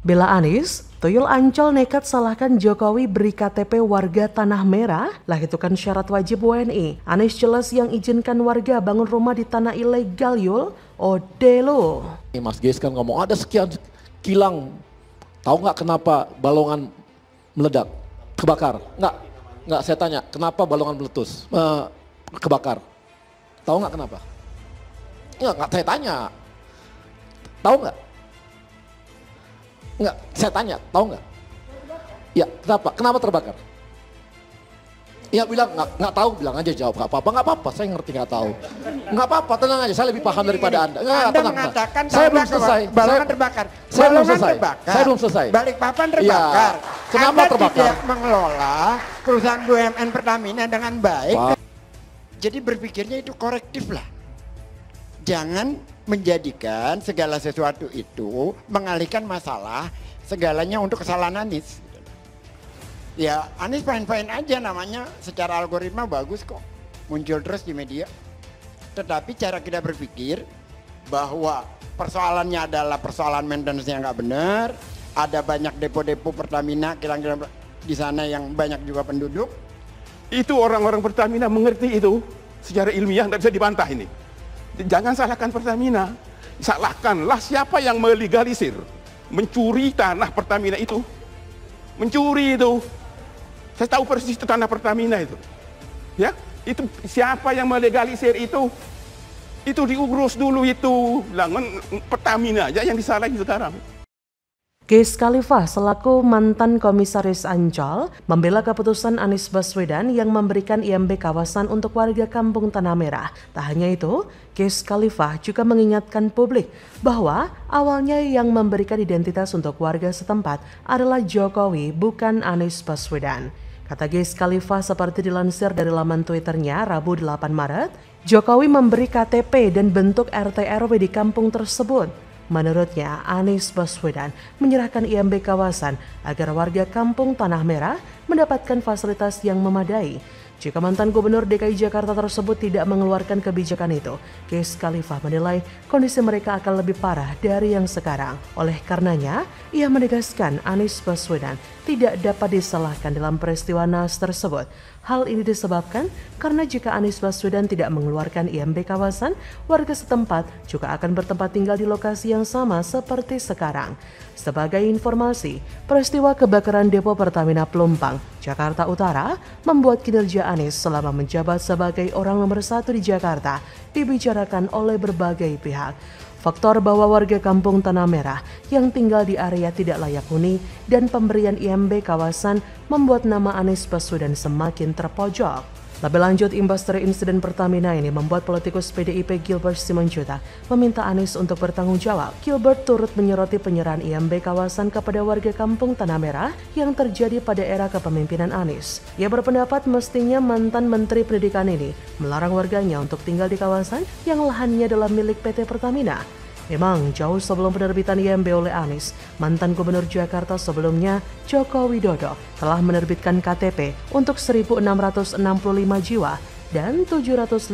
Bela Anies, Tuyul Ancol nekat salahkan Jokowi beri KTP warga Tanah Merah, lah itu kan syarat wajib WNI. Anies jelas yang izinkan warga bangun rumah di tanah ilegal yul, ode lo. Mas Geis kan ngomong ada sekian kilang, tahu nggak kenapa balongan meledak, kebakar? Nggak saya tanya, kenapa balongan meletus, kebakar? Tahu nggak kenapa? Nggak saya tanya, tahu nggak? Enggak, saya tanya, tahu nggak? Ya, kenapa? Kenapa terbakar? Ya bilang nggak tahu, bilang aja jawab nggak apa-apa, saya ngerti nggak tahu. Nggak apa-apa, tenang aja, saya lebih paham daripada Anda. Anda mengatakan saya belum selesai. Balongan terbakar. Saya belum selesai. Balikpapan terbakar. Ya, kenapa Anda terbakar? tidak mengelola perusahaan BUMN Pertamina dengan baik. Jadi berpikirnya itu korektif lah. Jangan menjadikan segala sesuatu itu mengalihkan masalah segalanya untuk kesalahan Anies. Ya Anies fine-fine aja, namanya secara algoritma bagus kok, muncul terus di media. Tetapi cara kita berpikir bahwa persoalannya adalah persoalan maintenance yang nggak benar, ada banyak depo-depo Pertamina kilang-kilang di sana yang banyak juga penduduk. Itu orang-orang Pertamina mengerti itu secara ilmiah, tidak bisa dibantah ini. Jangan salahkan Pertamina, salahkanlah siapa yang melegalisir, mencuri tanah Pertamina itu, mencuri itu. Saya tahu persis itu tanah Pertamina itu, ya. Itu siapa yang melegalisir itu diurus dulu itu, Pertamina aja yang disalahin sekarang. Geis Khalifah selaku mantan komisaris Ancol membela keputusan Anies Baswedan yang memberikan IMB kawasan untuk warga kampung Tanah Merah. Tak hanya itu, Geis Khalifah juga mengingatkan publik bahwa awalnya yang memberikan identitas untuk warga setempat adalah Jokowi, bukan Anies Baswedan. Kata Geis Khalifah seperti dilansir dari laman Twitternya Rabu 8 Maret, Jokowi memberi KTP dan bentuk RT RW di kampung tersebut. Menurutnya, Anies Baswedan menyerahkan IMB kawasan agar warga kampung Tanah Merah mendapatkan fasilitas yang memadai. Jika mantan gubernur DKI Jakarta tersebut tidak mengeluarkan kebijakan itu, Geis Khalifah menilai kondisi mereka akan lebih parah dari yang sekarang. Oleh karenanya, ia menegaskan Anies Baswedan tidak dapat disalahkan dalam peristiwa naas tersebut. Hal ini disebabkan karena jika Anies Baswedan tidak mengeluarkan IMB kawasan, warga setempat juga akan bertempat tinggal di lokasi yang sama seperti sekarang. Sebagai informasi, peristiwa kebakaran depo Pertamina Pelumpang, Jakarta Utara membuat kinerja Anies selama menjabat sebagai orang nomor 1 di Jakarta dibicarakan oleh berbagai pihak. Faktor bahwa warga kampung Tanah Merah yang tinggal di area tidak layak huni dan pemberian IMB kawasan membuat nama Anies Baswedan semakin terpojok. Lebih lanjut, imbas dari insiden Pertamina ini membuat politikus PDIP Gilbert Simanjuntak meminta Anies untuk bertanggung jawab. Gilbert turut menyoroti penyerahan IMB kawasan kepada warga kampung Tanah Merah yang terjadi pada era kepemimpinan Anies. Ia berpendapat mestinya mantan Menteri Pendidikan ini melarang warganya untuk tinggal di kawasan yang lahannya adalah milik PT Pertamina. Memang jauh sebelum penerbitan IMB oleh Anies, mantan Gubernur Jakarta sebelumnya, Joko Widodo, telah menerbitkan KTP untuk 1.665 jiwa dan 715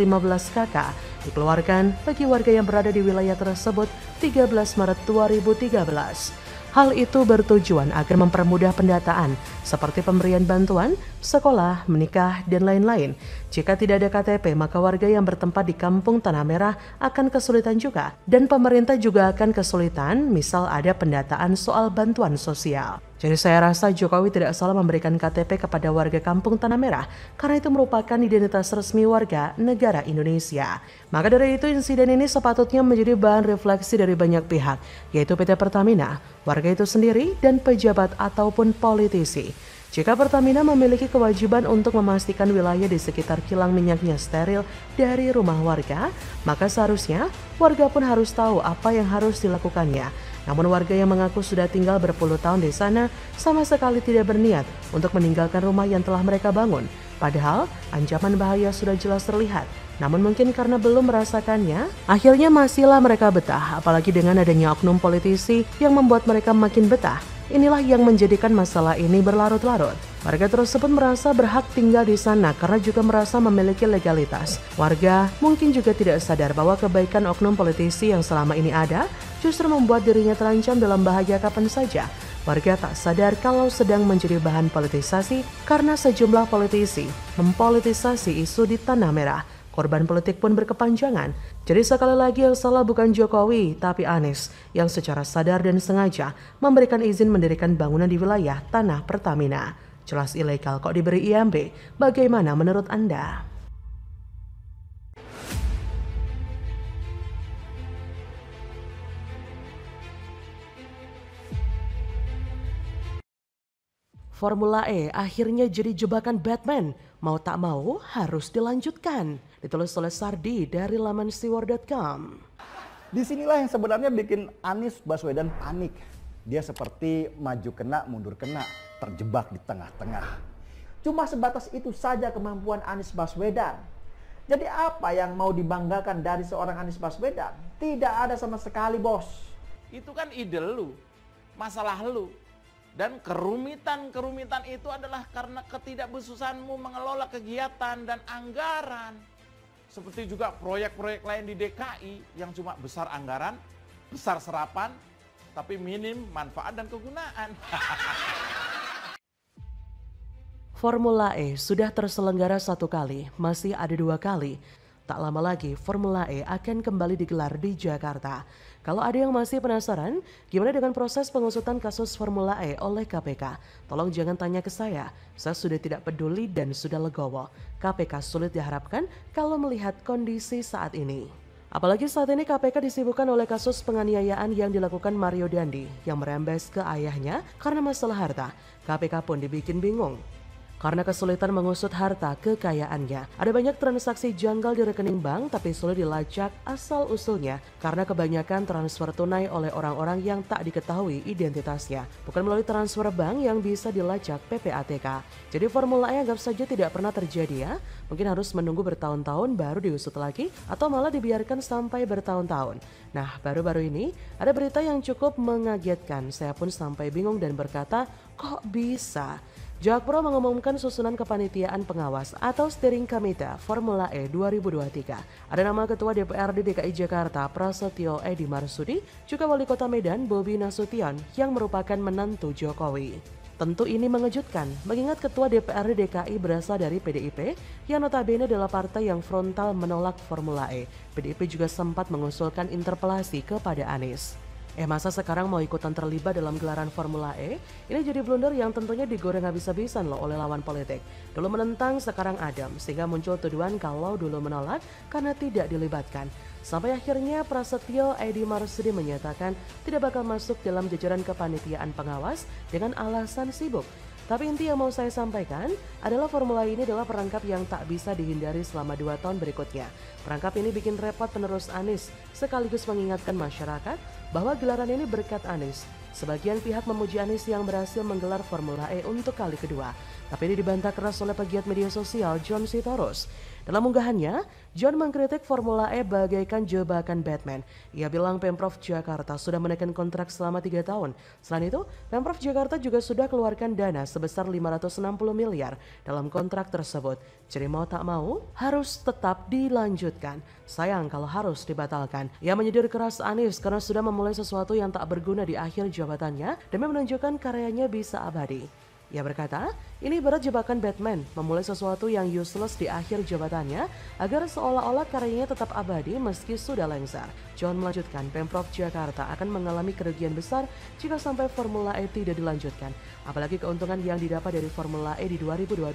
KK dikeluarkan bagi warga yang berada di wilayah tersebut 13 Maret 2013. Hal itu bertujuan agar mempermudah pendataan seperti pemberian bantuan, sekolah, menikah, dan lain-lain. Jika tidak ada KTP, maka warga yang bertempat di kampung Tanah Merah akan kesulitan juga. Dan pemerintah juga akan kesulitan, misal ada pendataan soal bantuan sosial. Jadi saya rasa Jokowi tidak salah memberikan KTP kepada warga kampung Tanah Merah karena itu merupakan identitas resmi warga negara Indonesia. Maka dari itu insiden ini sepatutnya menjadi bahan refleksi dari banyak pihak, yaitu PT Pertamina, warga itu sendiri, dan pejabat ataupun politisi. Jika Pertamina memiliki kewajiban untuk memastikan wilayah di sekitar kilang minyaknya steril dari rumah warga, maka seharusnya warga pun harus tahu apa yang harus dilakukannya. Namun warga yang mengaku sudah tinggal berpuluh tahun di sana sama sekali tidak berniat untuk meninggalkan rumah yang telah mereka bangun. Padahal ancaman bahaya sudah jelas terlihat. Namun mungkin karena belum merasakannya, akhirnya masihlah mereka betah. Apalagi dengan adanya oknum politisi yang membuat mereka makin betah. Inilah yang menjadikan masalah ini berlarut-larut. Warga tersebut merasa berhak tinggal di sana karena juga merasa memiliki legalitas. Warga mungkin juga tidak sadar bahwa kebaikan oknum politisi yang selama ini ada justru membuat dirinya terancam dalam bahaya kapan saja. Warga tak sadar kalau sedang menjadi bahan politisasi karena sejumlah politisi mempolitisasi isu di Tanah Merah. Korban politik pun berkepanjangan. Jadi sekali lagi yang salah bukan Jokowi, tapi Anies yang secara sadar dan sengaja memberikan izin mendirikan bangunan di wilayah tanah Pertamina. Jelas ilegal kok diberi IMB. Bagaimana menurut Anda? Formula E akhirnya jadi jebakan Batman. Mau tak mau harus dilanjutkan. Ditulis oleh Sardi dari laman siwar.com. Disinilah yang sebenarnya bikin Anies Baswedan panik. Dia seperti maju kena, mundur kena, terjebak di tengah-tengah. Cuma sebatas itu saja kemampuan Anies Baswedan. Jadi apa yang mau dibanggakan dari seorang Anies Baswedan? Tidak ada sama sekali, bos. Itu kan ide lu, masalah lu. Dan kerumitan itu adalah karena ketidakbesusanmu mengelola kegiatan dan anggaran. Seperti juga proyek-proyek lain di DKI yang cuma besar anggaran, besar serapan, tapi minim manfaat dan kegunaan. Formula E sudah terselenggara 1 kali, masih ada 2 kali. Tak lama lagi Formula E akan kembali digelar di Jakarta. Kalau ada yang masih penasaran, gimana dengan proses pengusutan kasus Formula E oleh KPK? Tolong jangan tanya ke saya sudah tidak peduli dan sudah legowo. KPK sulit diharapkan kalau melihat kondisi saat ini. Apalagi saat ini KPK disibukkan oleh kasus penganiayaan yang dilakukan Mario Dandi yang merembes ke ayahnya karena masalah harta. KPK pun dibikin bingung. Karena kesulitan mengusut harta kekayaannya. Ada banyak transaksi janggal di rekening bank tapi sulit dilacak asal-usulnya karena kebanyakan transfer tunai oleh orang-orang yang tak diketahui identitasnya. Bukan melalui transfer bank yang bisa dilacak PPATK. Jadi Formula E anggap saja tidak pernah terjadi ya. Mungkin harus menunggu bertahun-tahun baru diusut lagi atau malah dibiarkan sampai bertahun-tahun. Nah, baru-baru ini ada berita yang cukup mengagetkan. Saya pun sampai bingung dan berkata, kok bisa? Jakpro mengumumkan susunan kepanitiaan pengawas atau steering committee Formula E 2023. Ada nama Ketua DPRD DKI Jakarta Prasetyo Edi Marsudi, juga Wali Kota Medan Bobi Nasution yang merupakan menantu Jokowi. Tentu ini mengejutkan, mengingat Ketua DPRD DKI berasal dari PDIP yang notabene adalah partai yang frontal menolak Formula E. PDIP juga sempat mengusulkan interpelasi kepada Anies. Masa sekarang mau ikutan terlibat dalam gelaran Formula E? Ini jadi blunder yang tentunya digoreng habis-habisan loh oleh lawan politik. Dulu menentang, sekarang adem, sehingga muncul tuduhan kalau dulu menolak karena tidak dilibatkan. Sampai akhirnya Prasetyo Edi Marsudi menyatakan tidak bakal masuk dalam jajaran kepanitiaan pengawas dengan alasan sibuk. Tapi inti yang mau saya sampaikan adalah Formula ini adalah perangkap yang tak bisa dihindari selama 2 tahun berikutnya. Perangkap ini bikin repot penerus Anies, sekaligus mengingatkan masyarakat bahwa gelaran ini berkat Anies. Sebagian pihak memuji Anies yang berhasil menggelar Formula E untuk kali kedua. Tapi ini dibantah keras oleh pegiat media sosial John Sitorus. Dalam unggahannya, John mengkritik Formula E bagaikan jebakan Batman. Ia bilang Pemprov Jakarta sudah menaikkan kontrak selama 3 tahun. Selain itu, Pemprov Jakarta juga sudah keluarkan dana sebesar 560 miliar dalam kontrak tersebut. Jadi mau tak mau, harus tetap dilanjutkan. Sayang kalau harus dibatalkan. Ia menyindir keras Anies karena sudah memulai sesuatu yang tak berguna di akhir jabatannya demi menunjukkan karyanya bisa abadi. Ia berkata, ini berat jebakan Batman, memulai sesuatu yang useless di akhir jabatannya agar seolah-olah karyanya tetap abadi meski sudah lengser. John melanjutkan, Pemprov Jakarta akan mengalami kerugian besar jika sampai Formula E tidak dilanjutkan. Apalagi keuntungan yang didapat dari Formula E di 2022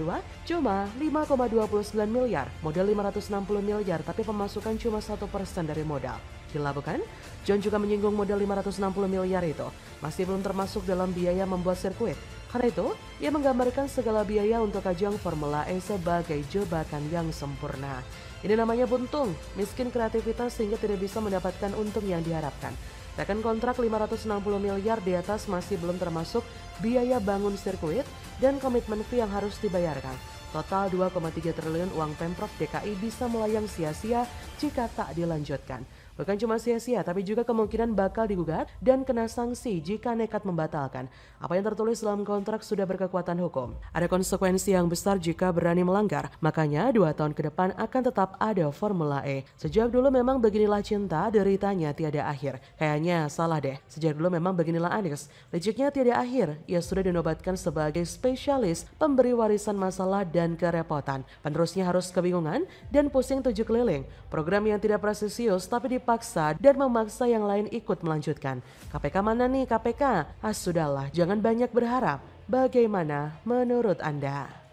cuma 5,29 miliar, modal 560 miliar tapi pemasukan cuma 1% dari modal. Gila bukan? John juga menyinggung modal 560 miliar itu masih belum termasuk dalam biaya membuat sirkuit. Karena itu, ia menggambarkan segala biaya untuk ajang Formula E sebagai jebakan yang sempurna. Ini namanya buntung, miskin kreativitas sehingga tidak bisa mendapatkan untung yang diharapkan. Bahkan kontrak 560 miliar di atas masih belum termasuk biaya bangun sirkuit dan komitmen fee yang harus dibayarkan. Total 2,3 triliun uang Pemprov DKI bisa melayang sia-sia jika tak dilanjutkan. Bukan cuma sia-sia, tapi juga kemungkinan bakal digugat dan kena sanksi jika nekat membatalkan. Apa yang tertulis dalam kontrak sudah berkekuatan hukum. Ada konsekuensi yang besar jika berani melanggar. Makanya 2 tahun ke depan akan tetap ada Formula E. Sejak dulu memang beginilah cinta, deritanya tiada akhir. Kayaknya salah deh. Sejak dulu memang beginilah Anies. Liciknya tiada akhir. Ia sudah dinobatkan sebagai spesialis pemberi warisan masalah dan kerepotan. Penerusnya harus kebingungan dan pusing 7 keliling. Program yang tidak presisius tapi dipaksa dan memaksa yang lain ikut melanjutkan. KPK mana nih KPK? Sudahlah, jangan banyak berharap. Bagaimana menurut Anda?